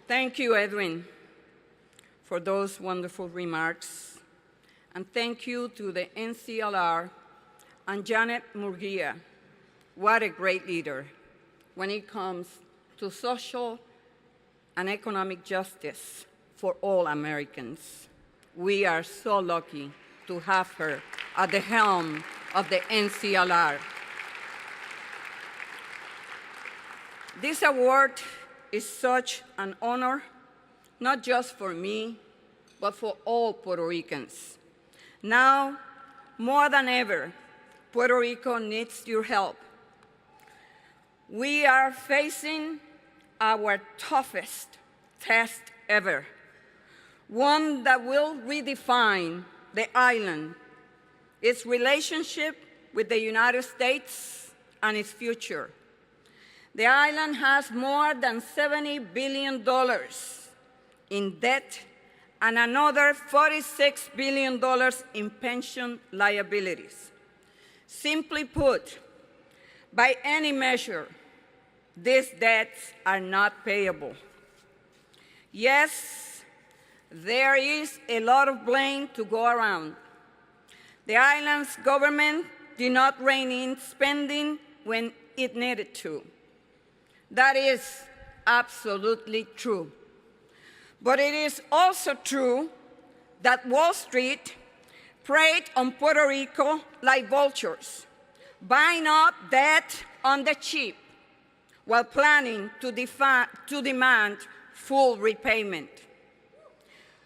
Thank you, Edwin, for those wonderful remarks. And thank you to the NCLR and Janet Murguia. What a great leader when it comes to social and economic justice for all Americans. We are so lucky to have her at the helm of the NCLR. This award is such an honor, not just for me, but for all Puerto Ricans. Now, more than ever, Puerto Rico needs your help. We are facing our toughest test ever, one that will redefine the island, its relationship with the United States, and its future. The island has more than $70 billion in debt and another $46 billion in pension liabilities. Simply put, by any measure, these debts are not payable. Yes, there is a lot of blame to go around. The island's government did not rein in spending when it needed to. That is absolutely true. But it is also true that Wall Street preyed on Puerto Rico like vultures, buying up debt on the cheap while planning to demand full repayment.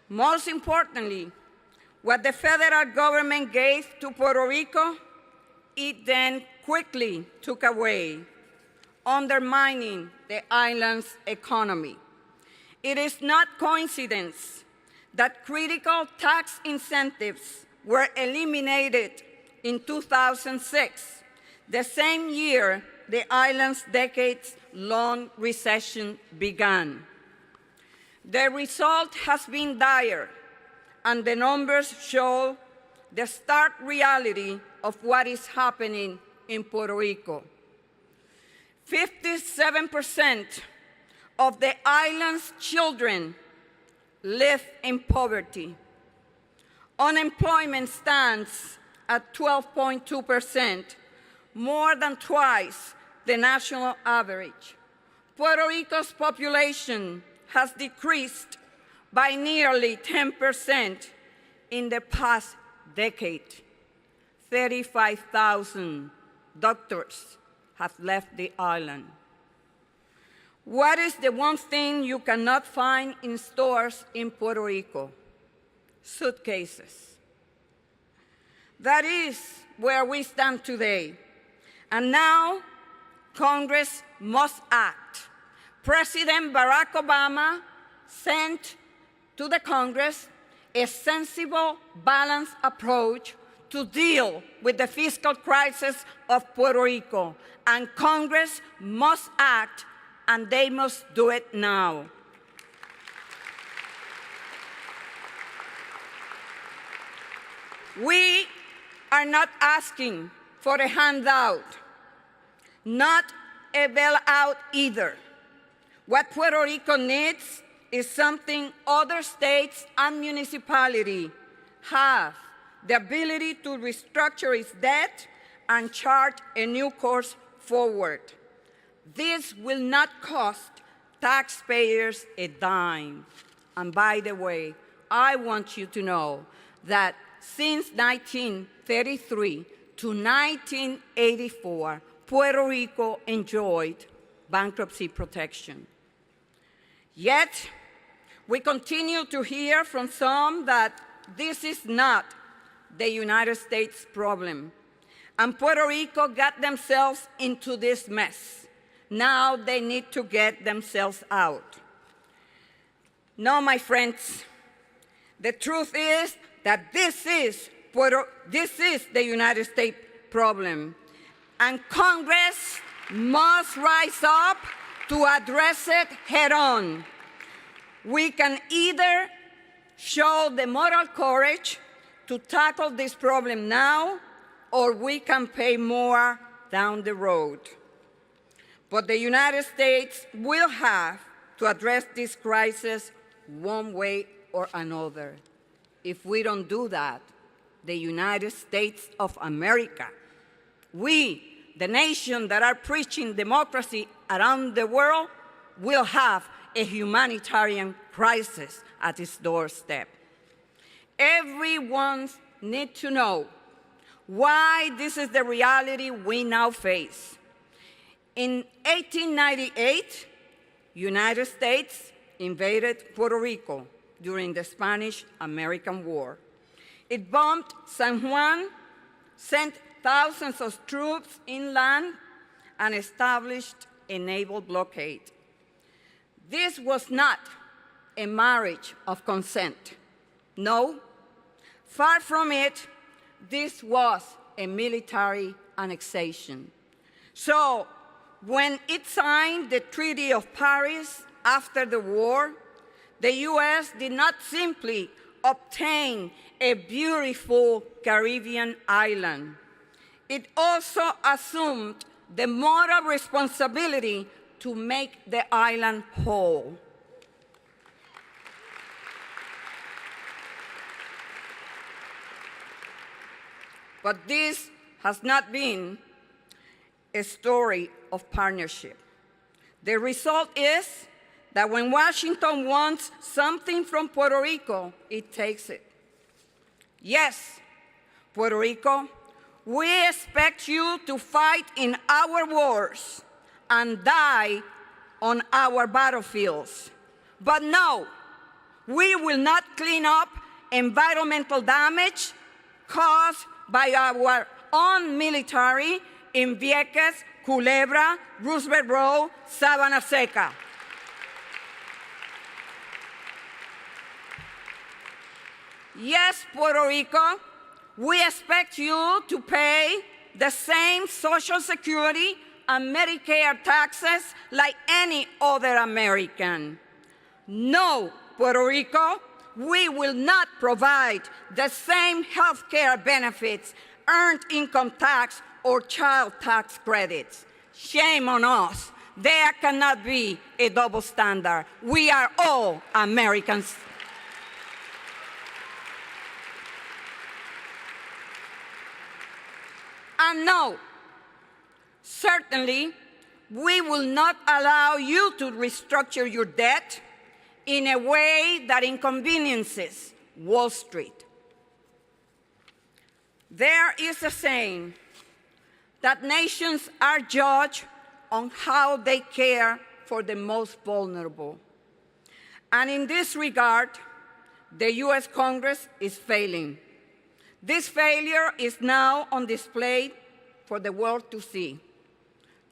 Most importantly, what the federal government gave to Puerto Rico, it then quickly took away, undermining the island's economy. It is not coincidence that critical tax incentives were eliminated in 2006, the same year the island's decades-long recession began. The result has been dire, and the numbers show the stark reality of what is happening in Puerto Rico. 57% of the island's children live in poverty. Unemployment stands at 12.2%, more than twice the national average. Puerto Rico's population has decreased by nearly 10% in the past decade. 35,000 doctors have left the island. What is the one thing you cannot find in stores in Puerto Rico? Suitcases. That is where we stand today. And now, Congress must act. President Barack Obama sent to the Congress a sensible, balanced approach to deal with the fiscal crisis of Puerto Rico. And Congress must act, and they must do it now. We are not asking for a handout, not a bailout either. What Puerto Rico needs is something other states and municipalities have: the ability to restructure its debt and chart a new course forward. This will not cost taxpayers a dime. And by the way, I want you to know that since 1933 to 1984, Puerto Rico enjoyed bankruptcy protection. Yet, we continue to hear from some that this is not the United States problem, and Puerto Rico got themselves into this mess. Now they need to get themselves out. No, my friends, the truth is that this is the United States problem, and Congress must rise up to address it head-on. We can either show the moral courage to tackle this problem now, or we can pay more down the road. But the United States will have to address this crisis one way or another. If we don't do that, the United States of America, we, the nation that are preaching democracy around the world, will have a humanitarian crisis at its doorstep. Everyone needs to know why this is the reality we now face. In 1898, United States invaded Puerto Rico during the Spanish-American War. It bombed San Juan, sent thousands of troops inland, and established a naval blockade. This was not a marriage of consent. No, far from it, this was a military annexation. So, when it signed the Treaty of Paris after the war, the U.S. did not simply obtain a beautiful Caribbean island. It also assumed the moral responsibility to make the island whole. But this has not been a story of partnership. The result is that when Washington wants something from Puerto Rico, it takes it. Yes, Puerto Rico, we expect you to fight in our wars and die on our battlefields. But no, we will not clean up environmental damage caused by our own military in Vieques, Culebra, Roosevelt Road, Sabana Seca. Yes, Puerto Rico, we expect you to pay the same Social Security and Medicare taxes like any other American. No, Puerto Rico, we will not provide the same health care benefits, earned income tax, or child tax credits. Shame on us. There cannot be a double standard. We are all Americans. And no, certainly, we will not allow you to restructure your debt in a way that inconveniences Wall Street. There is a saying that nations are judged on how they care for the most vulnerable. And in this regard, the U.S. Congress is failing. This failure is now on display for the world to see.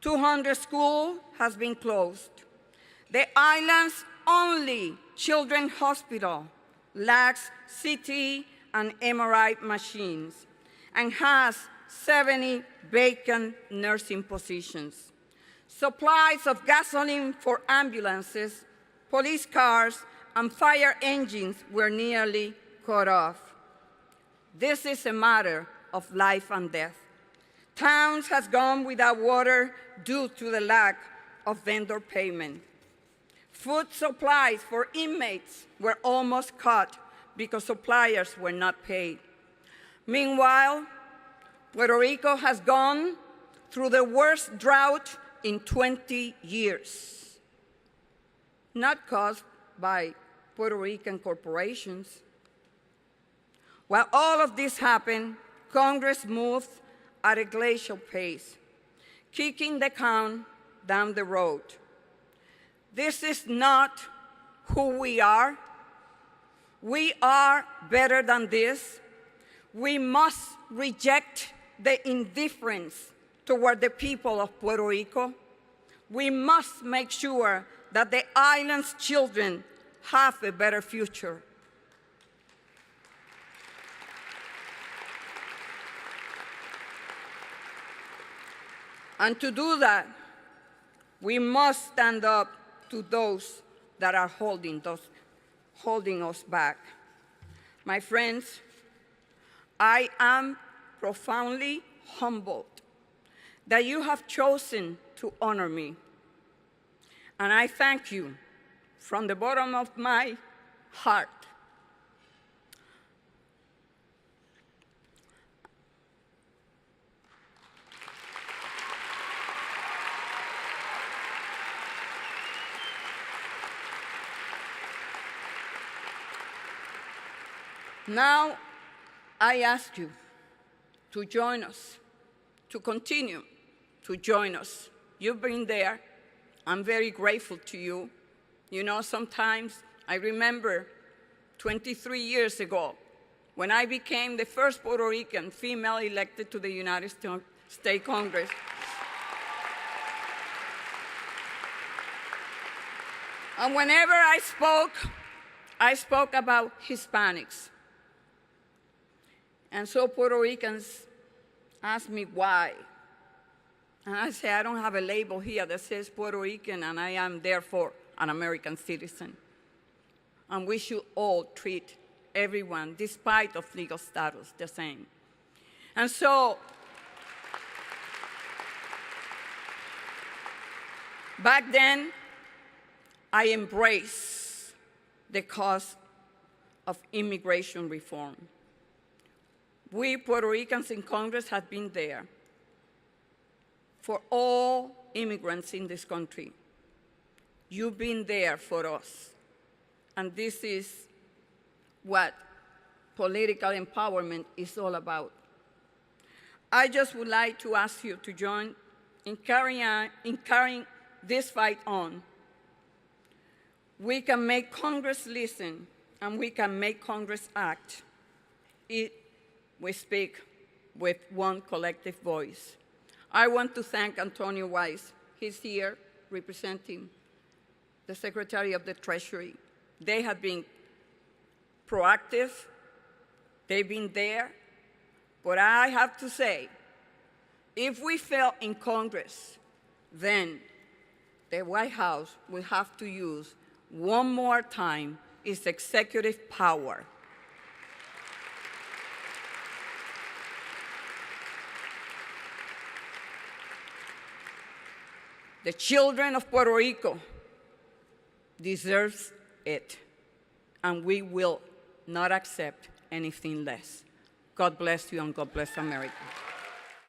200 schools has been closed. The island's only children's hospital lacks CT and MRI machines and has 70 vacant nursing positions. Supplies of gasoline for ambulances, police cars, and fire engines were nearly cut off. This is a matter of life and death. Towns have gone without water due to the lack of vendor payment. Food supplies for inmates were almost cut because suppliers were not paid. Meanwhile, Puerto Rico has gone through the worst drought in 20 years, not caused by Puerto Rican corporations. While all of this happened, Congress moved at a glacial pace, kicking the can down the road. This is not who we are. We are better than this. We must reject the indifference toward the people of Puerto Rico. We must make sure that the island's children have a better future. And to do that, we must stand up to those that are holding us back. My friends, I am profoundly humbled that you have chosen to honor me. And I thank you from the bottom of my heart. Now, I ask you to join us, to continue to join us. You've been there. I'm very grateful to you. You know, sometimes I remember 23 years ago when I became the first Puerto Rican female elected to the United States Congress. And whenever I spoke about Hispanics. And so Puerto Ricans ask me why. And I say, I don't have a label here that says Puerto Rican, and I am therefore an American citizen. And we should all treat everyone, despite of legal status, the same. And so, back then, I embraced the cause of immigration reform. We Puerto Ricans in Congress have been there for all immigrants in this country. You've been there for us. And this is what political empowerment is all about. I just would like to ask you to join in carrying this fight on. We can make Congress listen, and we can make Congress act. We speak with one collective voice. I want to thank Antonio Weiss. He's here representing the Secretary of the Treasury. They have been proactive. They've been there. But I have to say, if we fail in Congress, then the White House will have to use one more time its executive power. The children of Puerto Rico deserve it, and we will not accept anything less. God bless you, and God bless America.